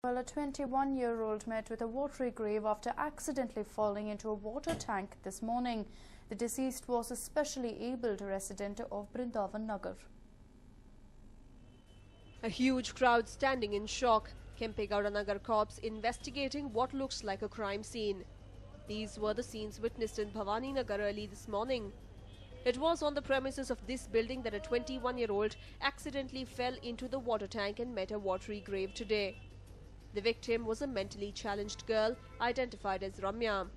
Well, a 21-year-old met with a watery grave after accidentally falling into a water tank this morning. The deceased was a specially abled resident of Brindavan Nagar. A huge crowd standing in shock. Kempegowda Nagar cops investigating what looks like a crime scene. These were the scenes witnessed in Bhavani Nagar early this morning. It was on the premises of this building that a 21-year-old accidentally fell into the water tank and met a watery grave today. The victim was a mentally challenged girl identified as Ramya.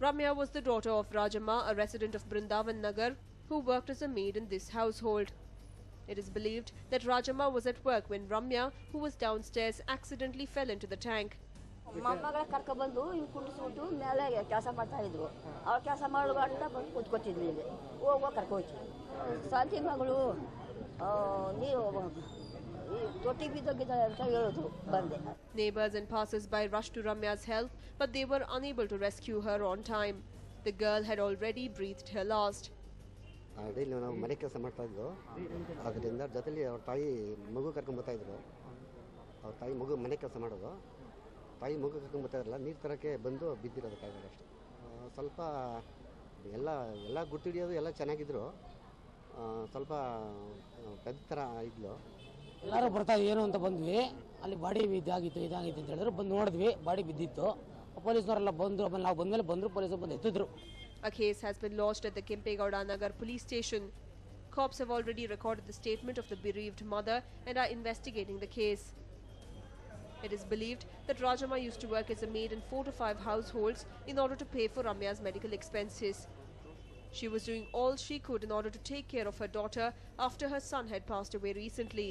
Ramya was the daughter of Rajamma, a resident of Brindavan Nagar, who worked as a maid in this household. It is believed that Rajamma was at work when Ramya, who was downstairs, accidentally fell into the tank. Neighbors and passers-by rushed to Ramya's help, but they were unable to rescue her on time. The girl had already breathed her last. ಎಲ್ಲರೂ ಬರ್ತಾ ಏನು ಅಂತ ಬಂದ್ವಿ ಅಲ್ಲಿ body ಇದಾಗಿತ್ತು ಅಂತ ಹೇಳಿದ್ರು ಬಂದು ನೋಡಿದ್ವಿ ಬಾಡಿ ಬಿದ್ದಿತ್ತು ಪೊಲೀಸನವರೆಲ್ಲ ಬಂದ್ರು ಆಮೇಲೆ ನಾವು ಬಂದ್ಮೇಲೆ ಬಂದ್ರು ಪೊಲೀಸರು ಬಂದು ಎತ್ತಿದ್ರು. A case has been lodged at the Kempegowda Nagar police station. Cops have already recorded the statement of the bereaved mother and are investigating the case. It is believed that Rajamma used to work as a maid in 4 to 5 households in order to pay for Ramya's medical expenses. She was doing all she could in order to take care of her daughter after her son had passed away recently.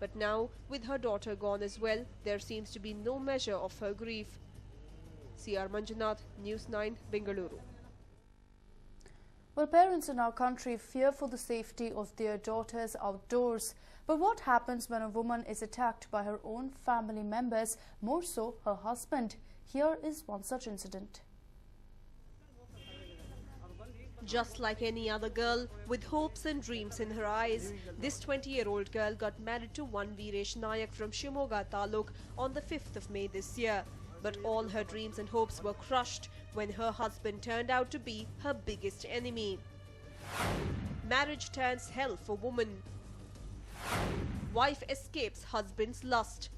But now, with her daughter gone as well, there seems to be no measure of her grief. C.R. Manjunath, News9, Bengaluru. Well, parents in our country fear for the safety of their daughters outdoors. But what happens when a woman is attacked by her own family members, more so her husband? Here is one such incident. Just like any other girl, with hopes and dreams in her eyes, this 20-year-old girl got married to one Viresh Nayak from Shimoga Taluk on the 5th of May this year. But all her dreams and hopes were crushed when her husband turned out to be her biggest enemy. Marriage turns hell for woman. Wife escapes husband's lust.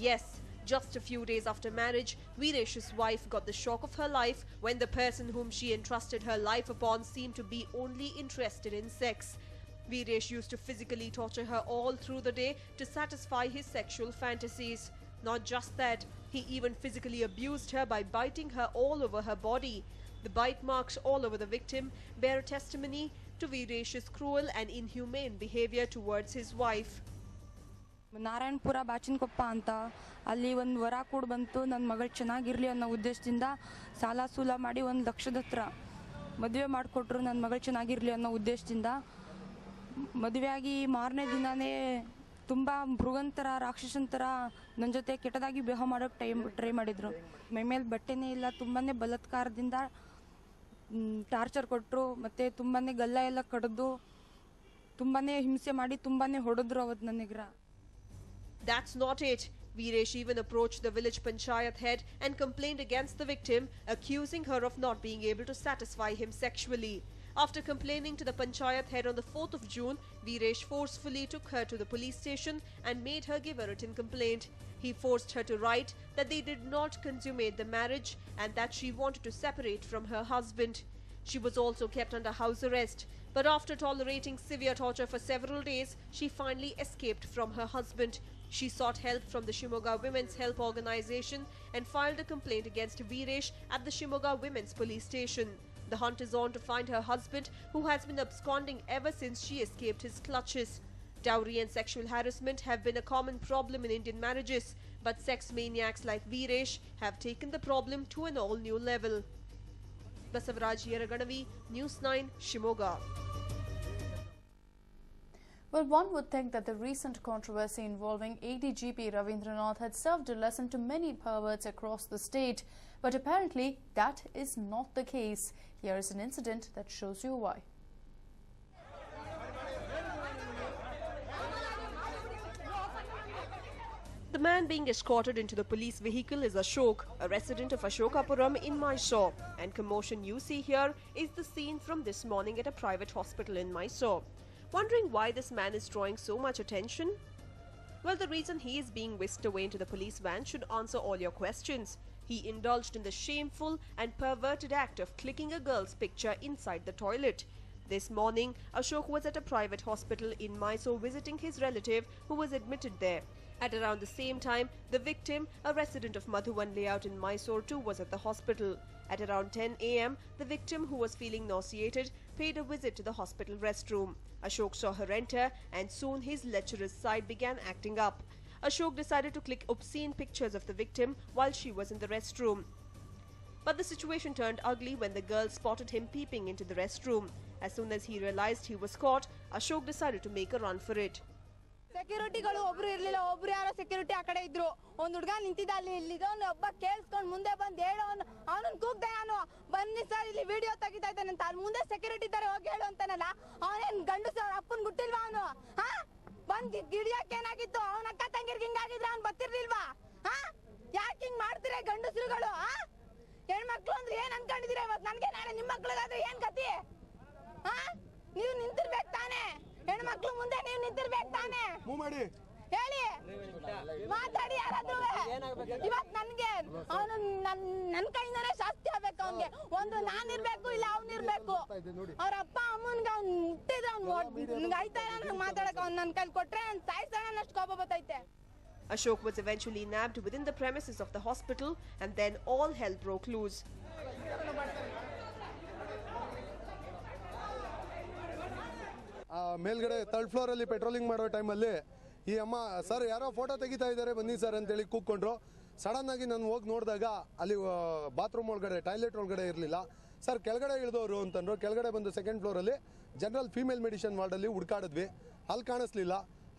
Yes, just a few days after marriage, Viresh's wife got the shock of her life when the person whom she entrusted her life upon seemed to be only interested in sex. Viresh used to physically torture her all through the day to satisfy his sexual fantasies. Not just that, he even physically abused her by biting her all over her body. The bite marks all over the victim bear testimony to Viresh's cruel and inhumane behavior towards his wife. Narayanapura ಬಾಚಿನಕೊಪ್ಪ ಅಂತ ಅಲ್ಲಿ ಒಂದು ವರ ಕೂಡ ಬಂತು ನನ್ನ ಮಗಳು ಚೆನ್ನಾಗಿರಲಿ ಅನ್ನೋ ಉದ್ದೇಶದಿಂದ ಸಾಲ ಸೂಲ ಮಾಡಿ 1 ಲಕ್ಷದ ಹತ್ರ ಮದುವೆ ಮಾಡಿಕೊಟ್ರು ನನ್ನ ಮಗಳು ಚೆನ್ನಾಗಿರಲಿ ಅನ್ನೋ ಉದ್ದೇಶದಿಂದ ಮದುವೆಯಾಗಿ ಮಾರನೇ ದಿನನೇ ತುಂಬ ಮೃಗಂತರ ರಾಕ್ಷಸಂತರ ನನ್ನ ಜೊತೆ ಕೆಟ್ಟದಾಗಿ ಬಿಹೇವ್ ಮಾಡೋಕ್ಕೆ ಟ್ರೈ ಮಾಡಿದ್ರು. ಮೈಮೇಲೆ ಬಟ್ಟೆನೇ ಇಲ್ಲ, ತುಂಬಾ ಬಲಾತ್ಕಾರದಿಂದ ಟಾರ್ಚರ್ ಕೊಟ್ಟರು, ಮತ್ತು ತುಂಬಾ ಗಲ್ಲ ಎಲ್ಲ ಕಡಿದು ತುಂಬಾ ಹಿಂಸೆ ಮಾಡಿ ತುಂಬಾ ಹೊಡೆದ್ರು ಅವತ್ತು ನನಗ್ರ. That's not it. Viresh even approached the village panchayat head and complained against the victim, accusing her of not being able to satisfy him sexually. After complaining to the panchayat head on the 4th of June, Viresh forcefully took her to the police station and made her give a written complaint. He forced her to write that they did not consummate the marriage and that she wanted to separate from her husband. She was also kept under house arrest. But after tolerating severe torture for several days, she finally escaped from her husband. She sought help from the Shimoga Women's Help Organization and filed a complaint against Viresh at the Shimoga Women's Police Station. The hunt is on to find her husband, who has been absconding ever since she escaped his clutches. Dowry and sexual harassment have been a common problem in Indian marriages, but sex maniacs like Viresh have taken the problem to an all-new level. Basavaraj Yeraganavi, News9, Shimoga. Well, one would think that the recent controversy involving ADGP Ravindranath had served a lesson to many perverts across the state. But apparently, that is not the case. Here is an incident that shows you why. The man being escorted into the police vehicle is Ashok, a resident of Ashokapuram in Mysore. And commotion you see here is the scene from this morning at a private hospital in Mysore. Wondering why this man is drawing so much attention? Well, the reason he is being whisked away into the police van should answer all your questions. He indulged in the shameful and perverted act of clicking a girl's picture inside the toilet. This morning, Ashok was at a private hospital in Mysore visiting his relative who was admitted there. At around the same time, the victim, a resident of Madhuvan layout in Mysore too, was at the hospital. At around 10 a.m., the victim, who was feeling nauseated, paid a visit to the hospital restroom. Ashok saw her enter and soon his lecherous side began acting up. Ashok decided to click obscene pictures of the victim while she was in the restroom. But the situation turned ugly when the girl spotted him peeping into the restroom. As soon as he realized he was caught, Ashok decided to make a run for it. ಸೆಕ್ಯೂರಿಟಿಗಳು ಒಬ್ರು ಇರಲಿಲ್ಲ, ಒಬ್ರು ಯಾರೋ security ಆ ಕಡೆ ಇದ್ರು. ಒಂದು ಹುಡುಗ ನಿಂತಿದ್ದ ಅಲ್ಲಿ, ಇಲ್ಲಿದವನು ಒಬ್ಬ ಕೇಳಿಸ್ಕೊಂಡು ಮುಂದೆ ಬಂದು ಹೇಳೋನು, ಅವನನ್ನು ಕೂಗ್ದೆ ನಾನು, ಬನ್ನಿ ಸರ್ ಇಲ್ಲಿ ವಿಡಿಯೋ ತೆಗಿತಾ ಇದ್ದಾನೆ ಅಂತ. ಅಲ್ಲಿ ಮುಂದೆ ಸೆಕ್ಯೂರಿಟಿ ಇದ್ದಾರೆ, ಹೋಗಿ ಹೇಳು ಅಂತಾನಲ್ಲ. ಅವನೇನು ಗಂಡಸು ಅವ್ರ ಅಪ್ಪನ ಗುಟ್ಟಿಲ್ವಾ ಅವನು? ಬಂದು ಗಿಡಿಯಕ್ಕೆ ಏನಾಗಿತ್ತು? ಅವನ ಅಕ್ಕ ತಂಗಿರ್ಗೆ ಹಿಂಗಾಗಿದ್ರೆ ಅವ್ನು ಬರ್ತಿರ್ಲಿಲ್ವಾ? ಯಾಕೆ ಹಿಂಗ್ ಮಾಡ್ತೀರಾ ಗಂಡಸರುಗಳು? ಹೆಣ್ಮಕ್ಳು ಅಂದ್ರೆ ಏನ್ ಅನ್ಕೊಂಡಿದೀರ? ಇವತ್ತು ನನ್ಗೆ ನಾಳೆ ನಿಮ್ಮ ಮಕ್ಳಿಗಾದ್ರೆ ಏನ್ ಗತಿ? ನೀವು ನಿಂತಿರ್ಬೇಕು ತಾನೆ, ಹೆಣ್ಮಕ್ಳು ಮುಂದೆ ನೀವು ನಿಂತಿರ್ಬೇಕು ತಾನೆ. ಹೇಳಿ, ಮಾತಾಡಿ ಯಾರಾದ್ರೂ. ಇವತ್ ನನ್ಗೆ ಅವನು ನನ್ ಕೈಯಿಂದಾನೆ ಶಾಸ್ತಿ ಆಗ್ಬೇಕು. ಅವನ್ಗೆ ಒಂದು ನಾನಿರ್ಬೇಕು, ಇಲ್ಲ ಅವನಿರ್ಬೇಕು. ಅವ್ರ ಅಪ್ಪ ಅಮ್ಮನ್ಗೆ ಅವ್ನು ಮುಟ್ಟಿದ್ರೆ ಅವ್ನು ಆಯ್ತಾ ಮಾತಾಡಕ್ ಅವ್ನು ನನ್ ಕೈಲಿ ಕೊಟ್ರೆ ನನ್ ಸಾಯ್ಸೋಣ ಅಷ್ಟು ಕೋಪ ಬರ್ತೈತೆ. Ashok was eventually nabbed within the premises of the hospital and then all hell broke loose. ಮೇಲ್ಗಡೆ ಥರ್ಡ್ ಫ್ಲೋರ್ ಅಲ್ಲಿ ಪೆಟ್ರೋಲಿಂಗ್ ಮಾಡೋ ಟೈಮಲ್ಲಿ ಈ ಅಮ್ಮ ಸರ್ ಯಾರೋ ಫೋಟೋ ತೆಗಿತಾ ಇದ್ದಾರೆ ಬನ್ನಿ ಸರ್ ಅಂತೇಳಿ ಕೂತ್ಕೊಂಡ್ರು. ಸಡನ್ ಆಗಿ ನಾನು ಹೋಗಿ ನೋಡಿದಾಗ ಅಲ್ಲಿ ಬಾತ್ರೂಮ್ ಒಳಗಡೆ ಟಾಯ್ಲೆಟ್ ಒಳಗಡೆ ಇರಲಿಲ್ಲ. ಸರ್ ಕೆಳಗಡೆ ಇಳಿದವರು ಅಂತಂದ್ರು. ಕೆಳಗಡೆ ಬಂದು ಸೆಕೆಂಡ್ ಫ್ಲೋರಲ್ಲಿ ಜನರಲ್ ಫೀಮೇಲ್ ಮೆಡಿಸಿನ್ ವಾರ್ಡಲ್ಲಿ ಹುಡ್ಕಾಡಿದ್ವಿ, ಅಲ್ಲಿ ಕಾಣಿಸ್ಲಿಲ್ಲ.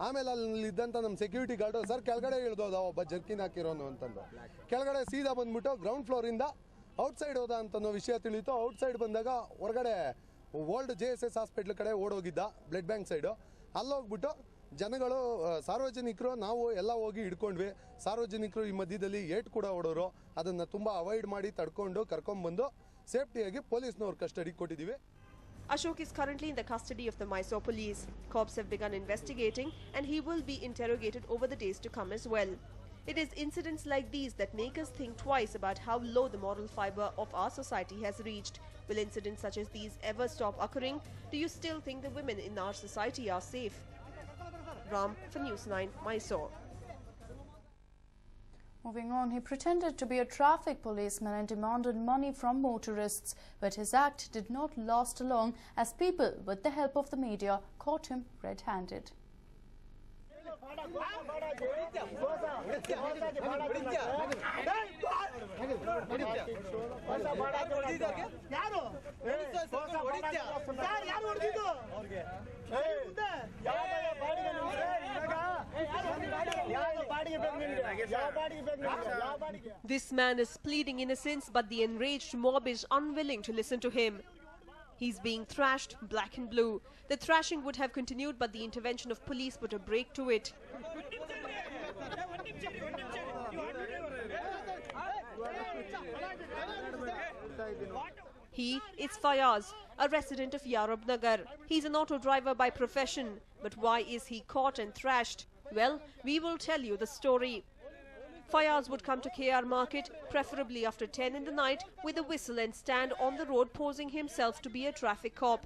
ಆಮೇಲೆ ಅಲ್ಲಿ ಇದ್ದಂಥ ನಮ್ಮ ಸೆಕ್ಯೂರಿಟಿ ಗಾರ್ಡು ಸರ್ ಕೆಳಗಡೆ ಇಳಿದೋದ ಒಬ್ಬ ಜರ್ಕಿನ್ ಹಾಕಿರೋನು ಅಂತಂದು. ಕೆಳಗಡೆ ಸೀದಾ ಬಂದ್ಬಿಟ್ಟು ಗ್ರೌಂಡ್ ಫ್ಲೋರಿಂದ ಔಟ್ಸೈಡ್ ಹೋದ ಅಂತನೋ ವಿಷಯ ತಿಳಿಯಿತು. ಔಟ್ಸೈಡ್ ಬಂದಾಗ ಹೊರಗಡೆ ಓಲ್ಡ್ JSS ಹಾಸ್ಪಿಟ್ಲ್ ಕಡೆ ಓಡೋಗಿದ್ದ, ಬ್ಲಡ್ ಬ್ಯಾಂಕ್ ಸೈಡು. ಅಲ್ಲೋಗ್ಬಿಟ್ಟು ಜನಗಳು, ಸಾರ್ವಜನಿಕರು, ನಾವು ಎಲ್ಲ ಹೋಗಿ ಹಿಡ್ಕೊಂಡ್ವಿ. ಸಾರ್ವಜನಿಕರು ಈ ಮಧ್ಯದಲ್ಲಿ ಏಟ್ ಕೂಡ ಹೊಡೋರು. ಅದನ್ನು ತುಂಬ ಅವಾಯ್ಡ್ ಮಾಡಿ ತಡ್ಕೊಂಡು ಕರ್ಕೊಂಡ್ಬಂದು ಸೇಫ್ಟಿಯಾಗಿ ಪೊಲೀಸ್ನವ್ರ ಕಸ್ಟಡಿಗೆ ಕೊಟ್ಟಿದ್ದೀವಿ. Ashok is currently in the custody of the Mysore police. Cops have begun investigating and he will be interrogated over the days to come as well. It is incidents like these that make us think twice about how low the moral fiber of our society has reached. Will incidents such as these ever stop occurring? Do you still think the women in our society are safe? Ram for News9, Mysore. Moving on, he pretended to be a traffic policeman and demanded money from motorists, but his act did not last long as people, with the help of the media, caught him red-handed. This man is pleading innocence, but the enraged mob is unwilling to listen to him. He's being thrashed black and blue. The thrashing would have continued, but the intervention of police put a break to it. He is Fayaz, a resident of Yarab Nagar. He's an auto driver by profession. But why is he caught and thrashed? Well, we will tell you the story. Fayaz would come to KR Market, preferably after 10 in the night, with a whistle and stand on the road posing himself to be a traffic cop.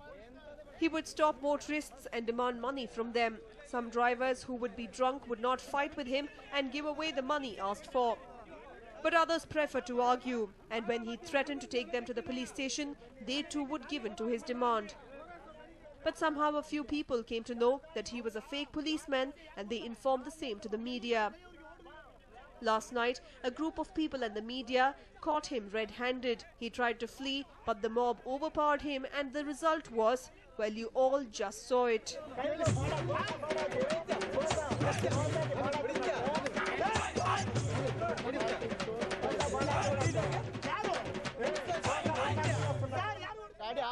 He would stop motorists and demand money from them. Some drivers who would be drunk would not fight with him and give away the money asked for. But others preferred to argue, and when he threatened to take them to the police station, they too would give in to his demand. But somehow a few people came to know that he was a fake policeman and they informed the same to the media. Last night, a group of people and the media caught him red-handed. He tried to flee, but the mob overpowered him and the result was, well, you all just saw it.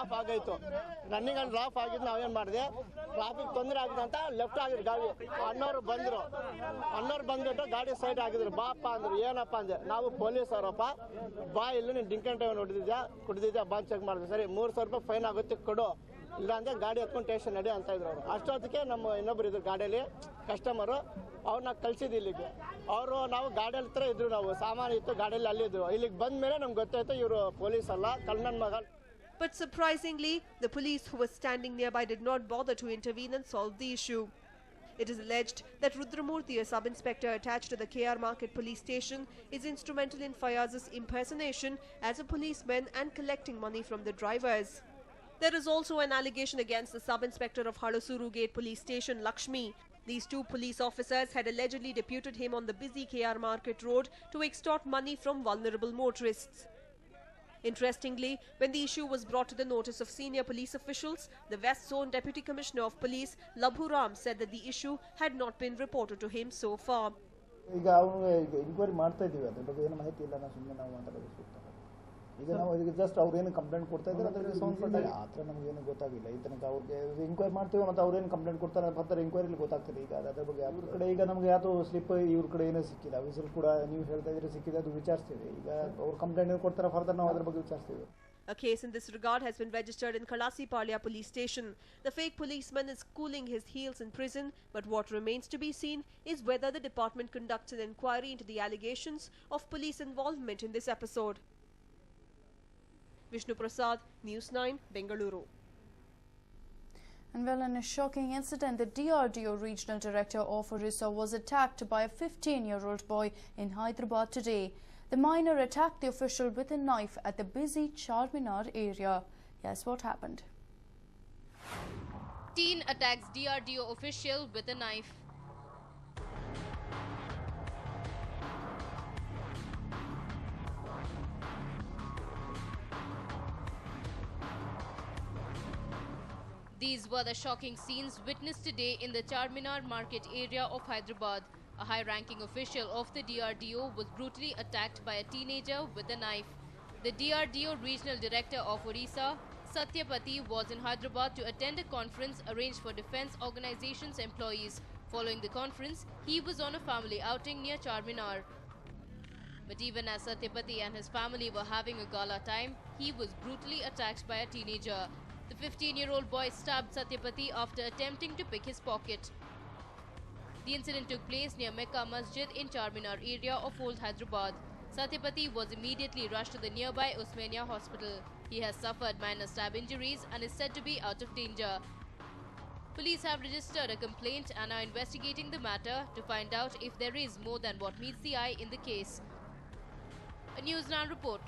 Off ಆಗೈತು. Running and off ಆಗಿದ್ದು ನಾವೇನು ಮಾಡಿದೆ, traffic ತೊಂದರೆ ಆಗಿದೆ ಅಂತ left ಆಗಿದ್ರು ಗಾಡಿ. ಅಣ್ಣವ್ರು ಬಂದ್ಬಿಟ್ಟು ಗಾಡಿ ಸೈಡ್ ಆಗಿದ್ರು. ಬಾಪ್ಪ ಅಂದ್ರು. ಏನಪ್ಪ ಅಂದೆ, ನಾವು ಪೊಲೀಸ್ ಅವರಪ್ಪ, ಬಾ ಇಲ್ಲಿ ನೀನು ಡ್ರಿಂಕ್ ಅಂಡ್ ಡ್ರೈವ್ ಕುಡಿದಿದ್ಯಾ ಬಾ ಚೆಕ್ ಮಾಡಿದೆ. ಸರಿ 300 ರೂಪಾಯಿ ಫೈನ್ ಆಗುತ್ತೆ ಕೊಡು, ಇಲ್ಲ ಅಂದ್ರೆ ಗಾಡಿ ಹತ್ಕೊಂಡು ಸ್ಟೇಷನ್ ನಡಿ ಅಂತ ಇದ್ರು ಅವರು. ಅಷ್ಟೊತ್ತಿಗೆ ನಮ್ಮ ಇನ್ನೊಬ್ರು ಇದ್ರು ಗಾಡಿಯಲ್ಲಿ ಕಸ್ಟಮರು, ಅವ್ರನ್ನ ಕಳ್ಸಿದ್ದು ಇಲ್ಲಿಗೆ. ಅವರು ನಾವು ಗಾಡಿಯಲ್ಲಿ ಹತ್ರ ಇದ್ರು, ನಾವು ಸಾಮಾನು ಇತ್ತು ಗಾಡಿಯಲ್ಲಿ ಅಲ್ಲಿದ್ರು. ಇಲ್ಲಿಗೆ ಬಂದ ಮೇಲೆ ನಮ್ಗೆ ಗೊತ್ತಾಯ್ತು ಇವರು ಪೊಲೀಸ್ ಅಲ್ಲ, ಕಳ್ಳನ ಮಗ. But surprisingly, the police who was standing nearby did not bother to intervene and solve the issue. It is alleged that Rudramurthy, a sub-inspector attached to the KR Market police station, is instrumental in Fayaz's impersonation as a policeman and collecting money from the drivers. There is also an allegation against the sub-inspector of Halusuru Gate police station, Lakshmi. These two police officers had allegedly deputed him on the busy KR Market road to extort money from vulnerable motorists. Interestingly, when the issue was brought to the notice of senior police officials, the West Zone Deputy Commissioner of Police, Labhu Ram, said that the issue had not been reported to him so far. ಈಗ ಅವ್ರು enquiry ಮಾಡ್ತಾ ಇದ್ದೀವಿ, ಅದ್ರ ಬಗ್ಗೆ ಏನು ಮಾಹಿತಿ ಇಲ್ಲ, ನಾವು ಸುಮ್ಮನೆ ನಾವು ಮಾತಾಡೋದು ಸೂಕ್ತ. ಈಗ ನಾವು ಈಗ ಜಸ್ಟ್ ಅವ್ರೇನು ಕಂಪ್ಲೇಂಟ್ ಕೊಡ್ತಾ ಇದ್ದಾರೆ ಅದಕ್ಕೆ ಸಂಬಂಧಪಟ್ಟ ಆ ಥರ ನಮಗೇನು ಗೊತ್ತಾಗಿಲ್ಲ. ಈ ತನಕ ಅವ್ರಿಗೆ ಎಂಕ್ವೈರಿ ಮಾಡ್ತೀವಿ, ಮತ್ತು ಅವ್ರೇನು ಕಂಪ್ಲೇಂಟ್ ಕೊಡ್ತಾರೆ ಬರ್ತಾರೆ ಎಂಕ್ವೈರಿಲಿ ಗೊತ್ತಾಗ್ತದೆ. ಈಗ ಅದ್ರ ಬಗ್ಗೆ ಅವ್ರ ಕಡೆ ಈಗ ನಮಗೆ ಯಾವುದು ಸ್ಲಿಪ್ ಇವ್ರ ಕಡೆ ಏನೋ ಸಿಕ್ಕಿಲ್ಲ, ವಿಸಿಲ್ ಕೂಡ ನೀವು ಹೇಳ್ತಾ ಇದ್ರೆ ಸಿಕ್ಕಿದೆ, ಅದು ವಿಚಾರಿಸ್ತೀವಿ. ಈಗ ಅವ್ರು ಕಂಪ್ಲೇಂಟ್ ಏನು ಕೊಡ್ತಾರೆ ಫರ್ದರ್ ನಾವು ಅದ್ರ ಬಗ್ಗೆ ವಿಚಾರಿಸ್ತೀವಿ. A case in this regard has been registered in Kalasipalia police station. The fake policeman is cooling his heels in prison, but what remains to be seen is whether the department conducts an inquiry into the allegations of police involvement in this episode. Vishnu Prasad, News9, Bengaluru. And well, in a shocking incident, the DRDO regional director of Orissa was attacked by a 15-year-old boy in Hyderabad today. The minor attacked the official with a knife at the busy Charminar area. Yes, what happened? Teen attacks DRDO official with a knife. These were the shocking scenes witnessed today in the Charminar market area of Hyderabad. A high-ranking official of the DRDO was brutally attacked by a teenager with a knife. The DRDO regional director of Orissa, Satyapati, was in Hyderabad to attend a conference arranged for defense organizations' employees. Following the conference, he was on a family outing near Charminar. But even as Satyapati and his family were having a gala time, he was brutally attacked by a teenager. The 15-year-old boy stabbed Satyapati after attempting to pick his pocket. The incident took place near Mecca Masjid in Charminar area of Old Hyderabad. Satyapati was immediately rushed to the nearby Osmania hospital. He has suffered minor stab injuries and is said to be out of danger. Police have registered a complaint and are investigating the matter to find out if there is more than what meets the eye in the case. A News9 report.